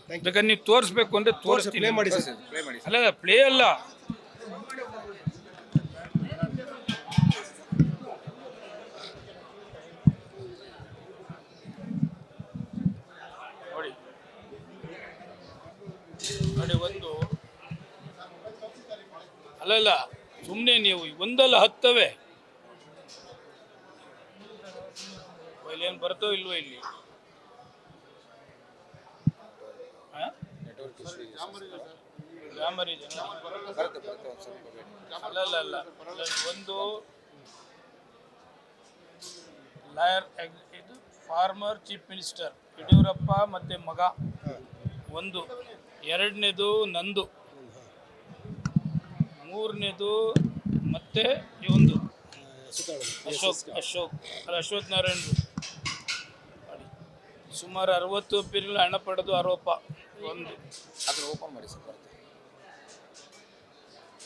ಬೇಕಾದ್ರೆ ನೀವು ತೋರಿಸ್ಬೇಕು ಅಂದರೆ ತೋರಿಸ್ತೀನಿ. ಪ್ಲೇ ಮಾಡಿ ಸರ್. ಅಲ್ಲ ಪ್ಲೇ ಅಲ್ಲ, ನೋಡಿ ನೋಡಿ ಒಂದು ಅಲ್ಲ ಸುಮ್ಮನೆ ನೀವು ಒಂದಲ್ಲ ಹತ್ತವೆ ಏನು ಬರ್ತೋ ಇಲ್ವೋ ಇಲ್ಲಿ. ಗ್ರಾಮರ್ ಇದೆ ಅಲ್ಲ ಒಂದು ಲಾಯರ್, ಇದು ಫಾರ್ಮರ್ ಚೀಫ್ ಮಿನಿಸ್ಟರ್ ಯಡಿಯೂರಪ್ಪ ಮತ್ತು ಮಗ ಒಂದು, ಎರಡನೇದು ನಂದು, ಮೂರನೇದು ಮತ್ತೆ ಒಂದು ಅಶ್ವಥ್ ನಾರಾಯಣ್. ಸುಮಾರು 60 ಪೀರಿಗಳು ಹಣ ಪಡೆದು ಆರೋಪ ಒಂದು. ಅದನ್ನು ಓಪನ್ ಮಾಡಿ ಸರ್.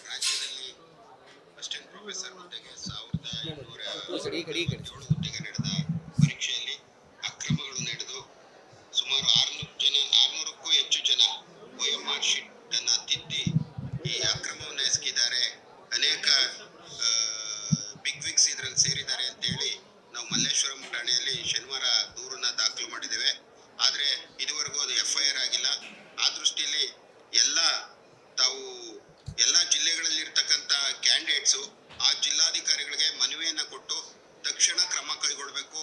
ರಾಜ್ಯದಲ್ಲಿ ಅಸಿಸ್ಟೆಂಟ್ ಪ್ರೊಫೆಸರ್ ಹುದ್ದೆಗೆ 1707 ಹುದ್ದೆಗೆ ನಡೆದ ಪರೀಕ್ಷೆಯಲ್ಲಿ ಅಕ್ರಮಗಳು ನಡೆದು ಸುಮಾರು 600ಕ್ಕೂ ಹೆಚ್ಚು ಜನ OMR ಶೀಟ್ ಅನ್ನು ತಿದ್ದಿ ಈ ಅಕ್ರಮವನ್ನು ಎಸಗಿದ್ದಾರೆ. ಅನೇಕ ಬಿಗ್ ವಿಗ್ಸ್ ಇದರಲ್ಲಿ ಸೇರಿದ್ದಾರೆ ಅಂತ ಹೇಳಿ ನಾವು ಮಲ್ಲೇಶ್ವರಂ ಠಾಣೆಯಲ್ಲಿ ಶನಿವಾರ ದೂರನ್ನ ದಾಖಲು ಮಾಡಿದ್ದೇವೆ. ಆದರೆ ಇದುವರೆಗೂ ಅದು FIR ಆಗಿಲ್ಲ. ಆ ದೃಷ್ಟಿಯಲ್ಲಿ ತಾವು ಎಲ್ಲ ಜಿಲ್ಲೆಗಳಲ್ಲಿ ಇರ್ತಕ್ಕಂಥ ಕ್ಯಾಂಡಿಡೇಟ್ಸು ಆ ಜಿಲ್ಲಾಧಿಕಾರಿಗಳಿಗೆ ಮನವಿಯನ್ನು ಕೊಟ್ಟು ತಕ್ಷಣ ಕ್ರಮ ಕೈಗೊಳ್ಳಬೇಕು,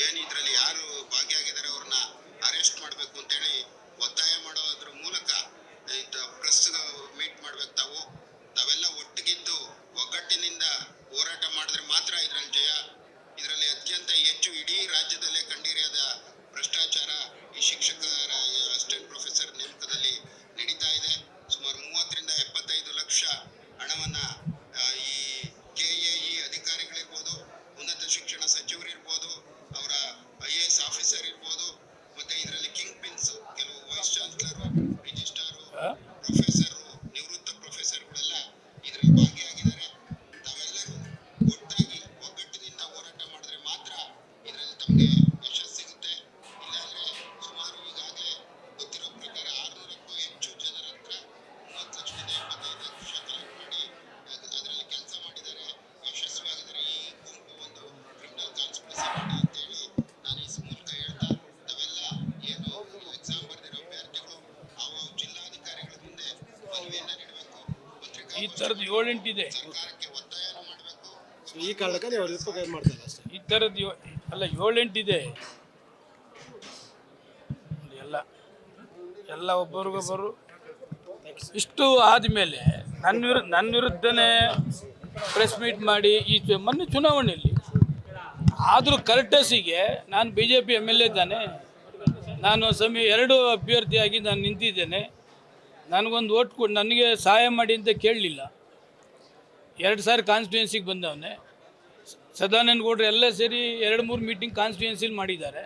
ಏನು ಇದರಲ್ಲಿ ಯಾರು ಭಾಗಿಯಾಗಿದ್ದಾರೆ ಅವ್ರನ್ನ ಅರೆಸ್ಟ್ ಮಾಡಬೇಕು ಅಂತೇಳಿ ಒತ್ತಾಯ ಮಾಡೋದ್ರ ಮೂಲಕ ಪ್ರೆಸ್ ಮೀಟ್ ಮಾಡ್ಬೇಕು. ತಾವೆಲ್ಲ ಒಟ್ಟಿಗಿದ್ದು ಒಗ್ಗಟ್ಟಿನಿಂದ ಹೋರಾಟ ಮಾಡಿದ್ರೆ ಮಾತ್ರ ಇದರಲ್ಲಿ ಜಯ. ಇದರಲ್ಲಿ ಅತ್ಯಂತ ಹೆಚ್ಚು ಇಡೀ ರಾಜ್ಯದಲ್ಲೇ ಕಂಡಿರಿಯದ ಭ್ರಷ್ಟಾಚಾರ ಈ ಶಿಕ್ಷಕರ ಅಸಿಸ್ಟೆಂಟ್ ಪ್ರೊಫೆಸರ್ ನೇಮಕದಲ್ಲಿ ನಡೀತಾ ಇದೆ. ಸುಮಾರು 30ರಿಂದ 75 ಲಕ್ಷ ಹಣವನ್ನ ಈ KAE ಅಧಿಕಾರಿಗಳಿರ್ಬೋದು, ಉನ್ನತ ಶಿಕ್ಷಣ ಸಚಿವರಿರ್ಬೋದು, ಅವರ IAS ಆಫೀಸರ್ ಇರ್ಬೋದು, ಮತ್ತೆ ಇದರಲ್ಲಿ ಕಿಂಗ್ ಪಿನ್ಸ್ ಕೆಲವು ವೈಸ್ ಚಾನ್ಸಲರು, ರಿಜಿಸ್ಟ್ರಾರು, ಪ್ರೊಫೆಸರು, ನಿವೃತ್ತ ಪ್ರೊಫೆಸರ್ಗಳೆಲ್ಲ ಇದರಲ್ಲಿ ಭಾಗಿಯಾಗಿದ್ದಾರೆ. ತಾವೆಲ್ಲರೂ ಒಟ್ಟಾಗಿ ಒಗ್ಗಟ್ಟಿನಿಂದ ಹೋರಾಟ ಮಾಡಿದ್ರೆ ಮಾತ್ರ ಇದರಲ್ಲಿ ತಮಗೆ ಯಶಸ್ಸು ಸಿಗುತ್ತೆ. ಇಲ್ಲಾಂದ್ರೆ ಸುಮಾರು ಈಗಾಗಲೇ ಗೊತ್ತಿರೋ ಪ್ರಕಾರ 600ಕ್ಕೂ ಹೆಚ್ಚು ಜನರ ಹತ್ರ 30,75,00,000 ಕಲೆಕ್ಟ್ ಮಾಡಿ ಅದರಲ್ಲಿ ಕೆಲಸ ಮಾಡಿದ್ದಾರೆ, ಯಶಸ್ವಿಯಾಗಿದ್ದಾರೆ. ಈ ಗುಂಪು ಒಂದು ಕ್ರಿಮಿನಲ್ ಕಾನ್ಸ್ಪಿರಸಿ ಮಾಡಿ ಅಂತೇಳಿ ನಾನು ಈ ಮೂಲಕ ಹೇಳ್ತಾ, ತಾವೆಲ್ಲ ಏನು ಎಕ್ಸಾಮ್ ಬರೆದಿರೋ ಅಭ್ಯರ್ಥಿಗಳು ಜಿಲ್ಲಾಧಿಕಾರಿಗಳ ಮುಂದೆ ಮನವಿಯನ್ನ ನೀಡಬೇಕು, ಈ ಥರದ್ದು 7-8 ಇದೆ. ಸರ್ಕಾರಕ್ಕೆ ಒತ್ತಾಯನ ಮಾಡಬೇಕು. ಈ ಕಾರಣಕ್ಕೆ ನೀವು ಅವ್ರ ಮಾಡ್ತಾರೆ ಅಷ್ಟೇ. ಈ ಥರದ್ದು ಅಲ್ಲ 7-8 ಇದೆ. ಎಲ್ಲ ಒಬ್ಬರಿಗೊಬ್ಬರು ಇಷ್ಟು ಆದಮೇಲೆ ನನ್ನ ವಿರುದ್ಧನೇ ಪ್ರೆಸ್ ಮೀಟ್ ಮಾಡಿ ಈ ಮೊನ್ನೆ ಚುನಾವಣೆಯಲ್ಲಿ ಆದರೂ ಕರ್ಟಸಿಗೆ ನಾನು BJP MLA ತಾನೆ, ನಾನು 2 ಅಭ್ಯರ್ಥಿಯಾಗಿ ನಾನು ನಿಂತಿದ್ದೇನೆ. ನನಗೊಂದು ಓಟ್ ಕೊಟ್ಟು ನನಗೆ ಸಹಾಯ ಮಾಡಿ ಅಂತ ಕೇಳಲಿಲ್ಲ. 2 ಸಾರಿ ಕಾನ್ಸ್ಟಿಟ್ಯೂನ್ಸಿಗೆ ಬಂದವನೇ. ಸದಾನಂದ ಗೌಡ್ರು ಎಲ್ಲ ಸೇರಿ 2-3 ಮೀಟಿಂಗ್ ಕಾನ್ಸ್ಟಿಟ್ಯೂನ್ಸಿಲಿ ಮಾಡಿದ್ದಾರೆ.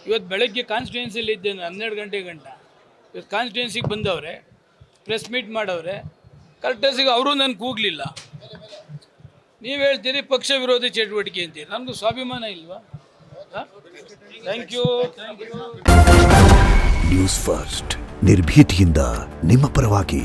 ಇವತ್ತು ಬೆಳಗ್ಗೆ ಕಾನ್ಸ್ಟಿಟ್ಯೂನ್ಸಿಲಿ ಇದ್ದೇನೆ 12 ಗಂಟೆ ಗಂಟ. ಇವತ್ತು ಕಾನ್ಸ್ಟಿಟ್ಯೂನ್ಸಿಗೆ ಬಂದವ್ರೆ, ಪ್ರೆಸ್ ಮೀಟ್ ಮಾಡವ್ರೆ. ಕರೆಕ್ಟಾಗಿ ಅವರು ನಾನು ಕೂಗಲಿಲ್ಲ. ನೀವು ಹೇಳ್ತೀರಿ ಪಕ್ಷ ವಿರೋಧಿ ಚಟುವಟಿಕೆ ಅಂತೀರಿ, ನಮ್ಮದು ಸ್ವಾಭಿಮಾನ ಇಲ್ವಾ? Thank you. ನ್ಯೂಸ್ ಫಸ್ಟ್ ನಿರ್ಭೀತಿಯಿಂದ ನಿಮ್ಮ ಪರವಾಗಿ.